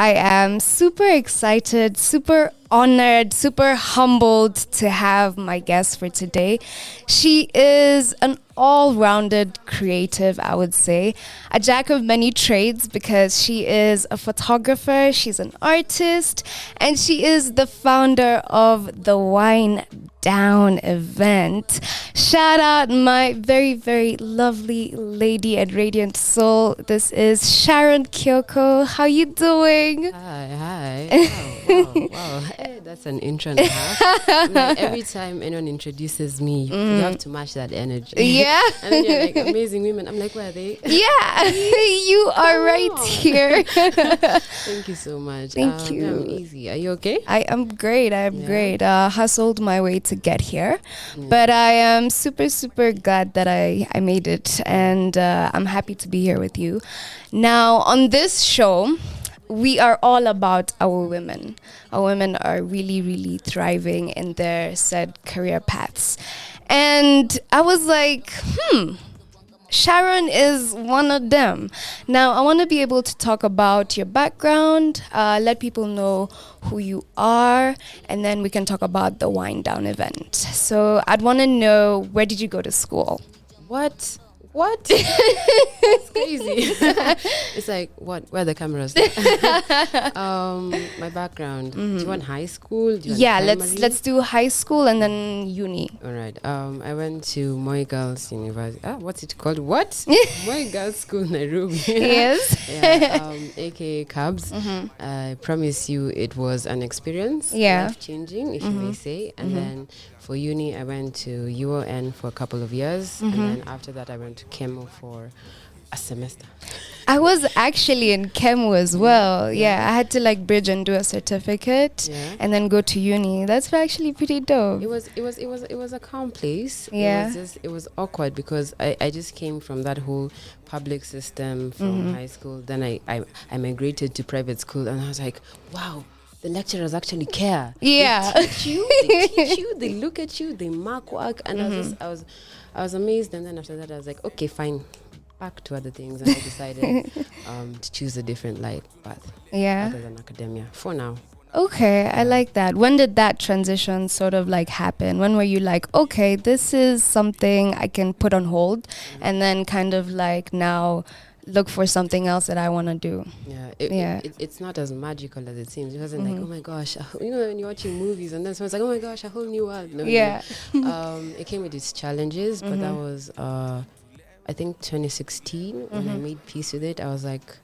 I am super excited, super honored, super humbled to have my guest for today. She is an all-rounded creative, I would say, a jack of many trades because she is a photographer, she's an artist, and she is the founder of the Whine Down event. Shout out my very, very lovely lady and radiant soul. This is Sharon Kioko. How you doing? Hi. Wow. Hey, that's an intro and a half. Like, every time anyone introduces me, you have to match that energy. Yeah. And then you're like, amazing women. I'm like, where are they? Yeah, you are right here. Thank you so much. Thank you. I'm easy. Are you okay? I am great. Great. Hustled my way to get here. But I am super, super glad that I made it. And I'm happy to be here with you. Now, on this show, we are all about our women. Our women are really, really thriving in their said career paths. And I was like, Sharon is one of them. Now, I want to be able to talk about your background, let people know who you are, and then we can talk about the Whine Down event. So I'd want to know, where did you go to school? What? It's crazy. It's like, what? Where are the cameras? My background. Do you want high school? Do you want let's do high school and then uni. All right. I went to Moi Girls University. What's it called? What? Moi Girls School, Nairobi. Yes. AKA Cubs. I promise you, it was an experience. Yeah. Life-changing, if you may say. And then for uni, I went to UON for a couple of years. And then after that, I went to Chemo for a semester. I was actually in Chemo as well. Yeah, I had to bridge and do a certificate and then go to uni. That's actually pretty dope. It was a calm place. Yeah. It was awkward because I just came from that whole public system from high school. Then I migrated to private school and I was like, wow, the lecturers actually care. Yeah. They teach you, they look at you, they mark work, and I was amazed. And then after that, I was like, okay, fine, back to other things. And I decided to choose a different life path other than academia for now. Okay, I like that. When did that transition sort of happen? When were you like, okay, this is something I can put on hold, and then kind of now look for something else that I want to do? It's not as magical as it seems. It wasn't like, oh my gosh, when you're watching movies and then someone's like, oh my gosh, a whole new world. No. It came with its challenges, but that was I think 2016 when I made peace with it. I was like,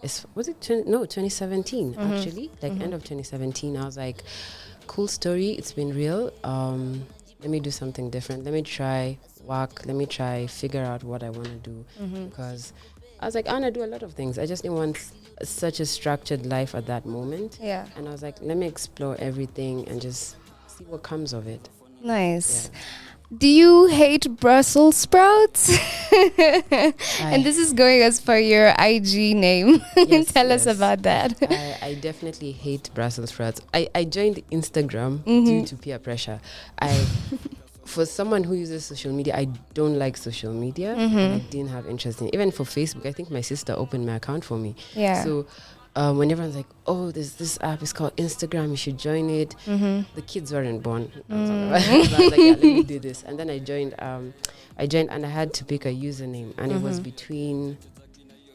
2017 actually, end of 2017. I was like, cool story, it's been real. Let me do something different. Let me try work. Let me try figure out what I want to do, because I was like, I want to do a lot of things. I just didn't want such a structured life at that moment. Yeah. And I was like, let me explore everything and just see what comes of it. Nice. Yeah. Do you hate Brussels sprouts? And this is going as per your IG name. Tell us about that. I definitely hate Brussels sprouts. I joined Instagram due to peer pressure. For someone who uses social media, I don't like social media. And I didn't have interest in it. Even for Facebook, I think my sister opened my account for me. Yeah. So when everyone's like, oh, there's this app, it's called Instagram, you should join it. The kids weren't born. I was like, yeah, let me do this. And then I joined and I had to pick a username. And it was between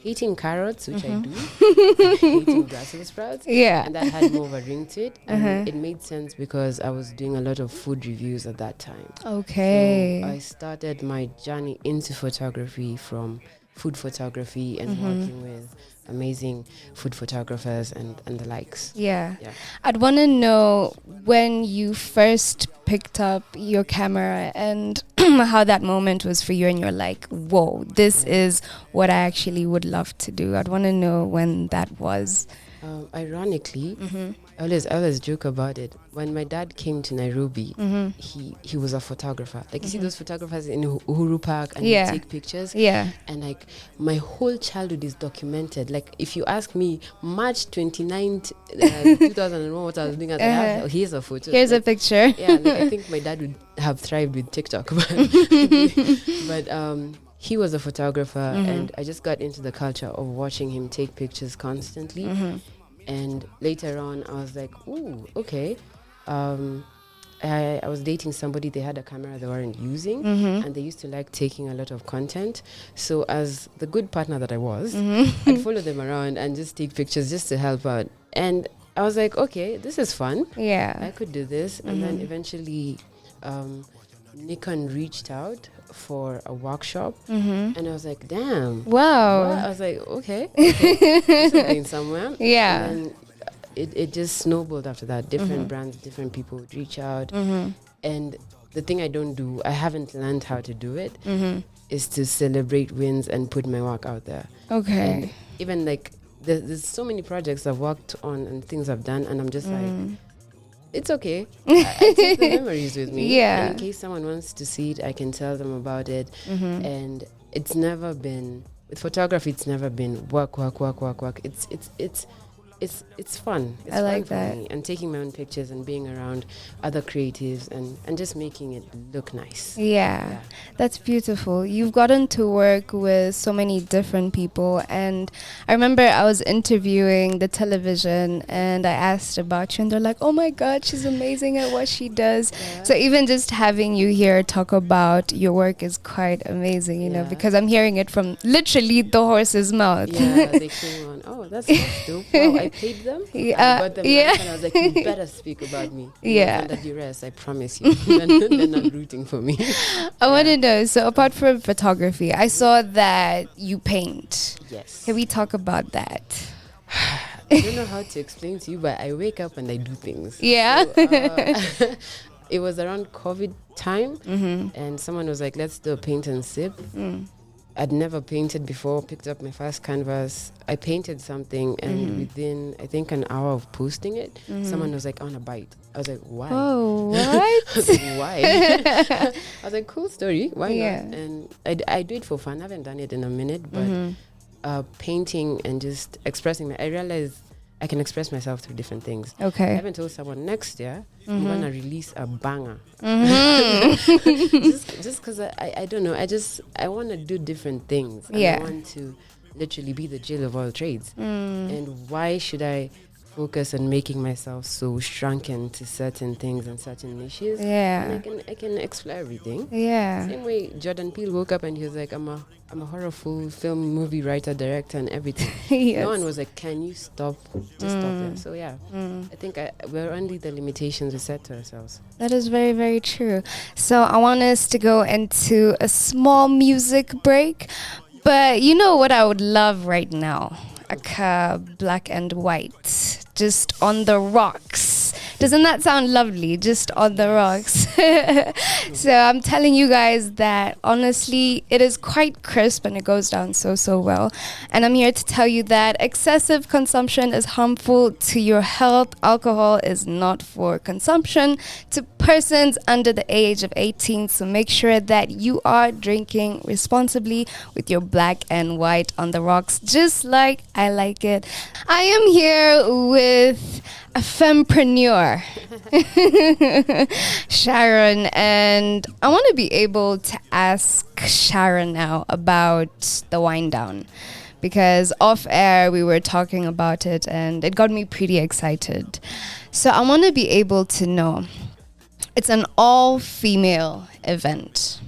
hating carrots, which I do, and hating Brussels sprouts. Yeah. And that had more of a ring to it. And it made sense because I was doing a lot of food reviews at that time. Okay. So I started my journey into photography from food photography and working with amazing food photographers and the likes. Yeah. I'd want to know when you first picked up your camera and how that moment was for you and you're like, whoa, this is what I actually would love to do. I'd want to know when that was. Ironically, I always joke about it. When my dad came to Nairobi, he was a photographer. Like you see those photographers in Uhuru Park and they take pictures. Yeah. And my whole childhood is documented. Like if you ask me, March 29th, 2001, what I was doing, I was like, here's a photo. Here's a picture. Yeah, I think my dad would have thrived with TikTok. But he was a photographer and I just got into the culture of watching him take pictures constantly. And later on, I was like, ooh, okay. I was dating somebody, they had a camera they weren't using, and they used to like taking a lot of content. So as the good partner that I was, I'd follow them around and just take pictures just to help out. And I was like, okay, this is fun. Yeah. I could do this. And then eventually Nikon reached out for a workshop, and I was like, damn. Wow. What? I was like, okay, this is going somewhere. Yeah. And then it just snowballed after that. Different brands, different people would reach out. And the thing I don't do, I haven't learned how to do it, is to celebrate wins and put my work out there. Okay. And even like, there's so many projects I've worked on and things I've done, and I'm just like, it's okay. I take the memories with me. Yeah. And in case someone wants to see it, I can tell them about it. And it's never been, with photography, it's never been work. It's fun. It's I like fun for that. me. And taking my own pictures and being around other creatives and just making it look nice. Yeah, that's beautiful. You've gotten to work with so many different people, and I remember I was interviewing the television and I asked about you, and they're like, oh my god, she's amazing at what she does. Yeah. So even just having you here talk about your work is quite amazing, you know, because I'm hearing it from literally the horse's mouth. Yeah, they came on, oh, that's dope. Wow, I paid them. I got them lunch, and I was like, you better speak about me. Yeah. Under duress, I promise you. They're not rooting for me. I want to know, so apart from photography, I saw that you paint. Yes. Can we talk about that? I don't know how to explain to you, but I wake up and I do things. Yeah. So, it was around COVID time, and someone was like, let's do a paint and sip. I'd never painted before, picked up my first canvas. I painted something, and within, I think, an hour of posting it, someone was like, I want a bite. I was like, why? Oh, what? I was like, why? I was like, cool story. Why Yeah. not? And I do it for fun. I haven't done it in a minute, but painting and just expressing, I realized I can express myself through different things. I Okay. haven't told someone next year I'm gonna release a banger. Just because I don't know. I want to do different things. And Yeah. I want to literally be the Jill of all trades. And why should I focus on making myself so shrunken to certain things and certain niches? Yeah. And I can explore everything. Yeah. Same way Jordan Peele woke up and he was like, I'm a horror film movie writer, director, and everything. Yes. No one was like, can you stop? Just stop there. So yeah, I think we're only the limitations we set to ourselves. That is very, very true. So I want us to go into a small music break. But you know what I would love right now? A black and white. Just on the rocks. Doesn't that sound lovely? Just on the rocks. So I'm telling you guys that honestly, it is quite crisp and it goes down so well. And I'm here to tell you that excessive consumption is harmful to your health. Alcohol is not for consumption to persons under the age of 18. So make sure that you are drinking responsibly with your black and white on the rocks, just like I like it. I am here with a fempreneur, Sharon, and I want to be able to ask Sharon now about the wind down, because off air we were talking about it and it got me pretty excited. So I want to be able to know, it's an all-female event.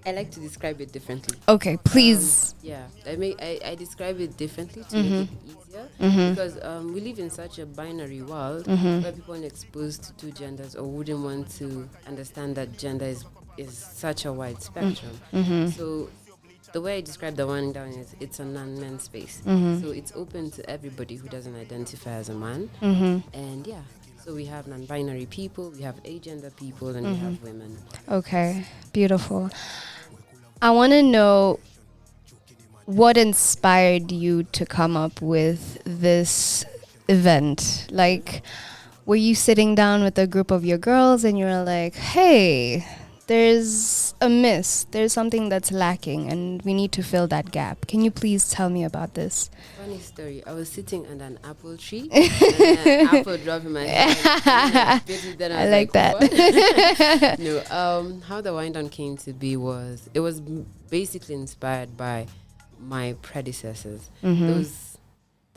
I like to describe it differently. Okay, please. Yeah, I describe it differently to make it easier because we live in such a binary world where people are exposed to two genders or wouldn't want to understand that gender is such a wide spectrum. So the way I describe the one down is it's a non-men space. So it's open to everybody who doesn't identify as a man. And yeah, so we have non-binary people, we have agender people, and we have women. Okay, beautiful. I want to know what inspired you to come up with this event. Like, were you sitting down with a group of your girls and you were like, hey, there's a miss, there's something that's lacking and we need to fill that gap. Can you please tell me about this? Funny story. I was sitting under an apple tree and an apple dropped in my hand. Then I like that. What? No, how the wind down came to be was, it was basically inspired by my predecessors. Those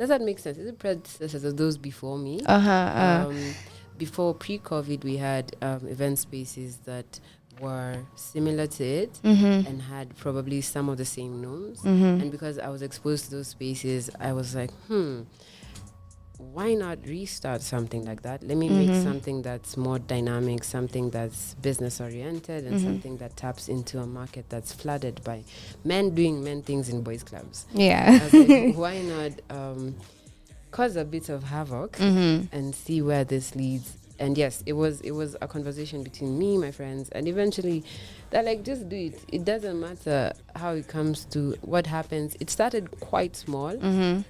Does that make sense? Is it predecessors of those before me? Before pre-COVID, we had event spaces that were similar to it and had probably some of the same norms. And because I was exposed to those spaces, I was like, why not restart something like that? Let me make something that's more dynamic, something that's business oriented, and something that taps into a market that's flooded by men doing men things in boys clubs. Yeah. I was like, why not cause a bit of havoc and see where this leads? And yes, it was a conversation between me, my friends, and eventually they're like, just do it. It doesn't matter how it comes to what happens. It started quite small.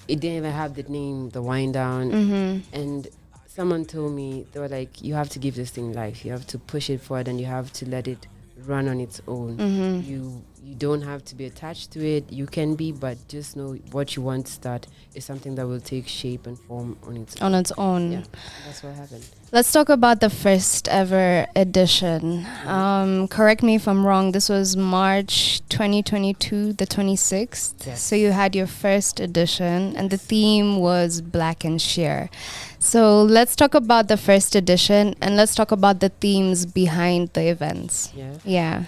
It didn't even have the name, the Whine Down. And someone told me, they were like, you have to give this thing life. You have to push it forward and you have to let it run on its own. You don't have to be attached to it. You can be, but just know what you want to start is something that will take shape and form on its own. Yeah, that's what happened. Let's talk about the first ever edition. Correct me if I'm wrong. This was March 2022, the 26th. Yes. So you had your first edition, and the theme was Black and Sheer. So let's talk about the first edition, and let's talk about the themes behind the events. Yeah.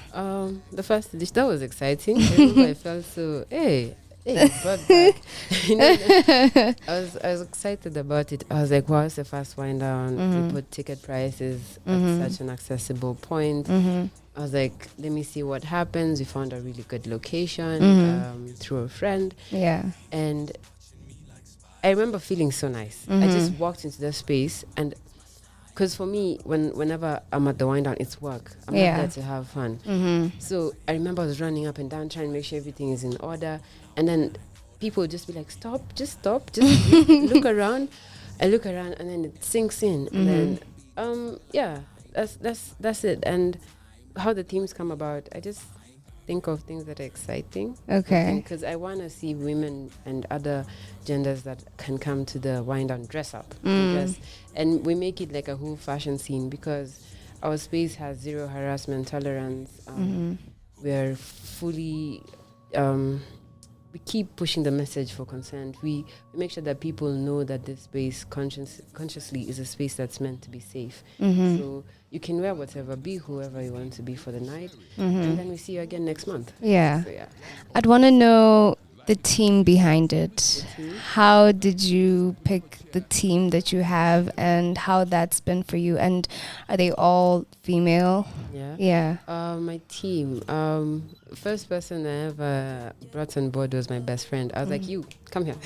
The first edition, that was exciting. I remember I felt so, hey, brought back. I was excited about it. I was like, wow, it's the first Whine Down. We put ticket prices at such an accessible point. I was like, let me see what happens. We found a really good location through a friend. Yeah. And I remember feeling so nice. I just walked into the space, and because for me, whenever I'm at the Whine Down, it's work. I'm not there to have fun. So I remember I was running up and down trying to make sure everything is in order. And then people would just be like, stop, just look around. I look around and then it sinks in. And then, that's it. And how the themes come about, I just think of things that are exciting. Okay. Because I want to see women and other genders that can come to the Whine Down dress up. And we make it like a whole fashion scene because our space has zero harassment tolerance. We're fully... we keep pushing the message for consent. We make sure that people know that this space consciously is a space that's meant to be safe. So you can wear whatever, be whoever you want to be for the night. And then we see you again next month. Yeah. So, yeah. I'd want to know the team behind it. How did you pick the team that you have and how that's been for you? And are they all female? Yeah. My team. First person I ever brought on board was my best friend. I was like, you, come here.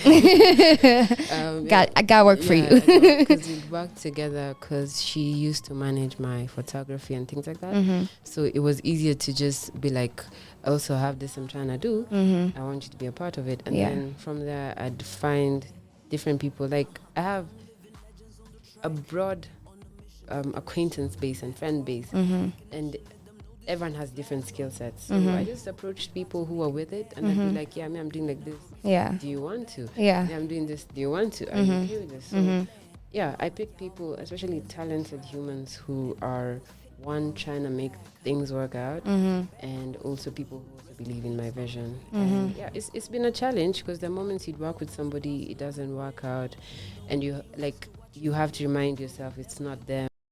I got work for you. Because we worked together because she used to manage my photography and things like that. So it was easier to just be like, I also have this I'm trying to do. I want you to be a part of it. And then from there, I'd find different people. Like, I have a broad acquaintance base and friend base. And everyone has different skill sets. So I just approached people who are with it and I'd be like, I'm doing like this. Do you want to? I'm doing this. Do you want to? Are you okay with this? So I pick people, especially talented humans who are trying to make things work out and also people who also believe in my vision. And it's been a challenge because the moments you'd work with somebody, it doesn't work out and you have to remind yourself it's not them.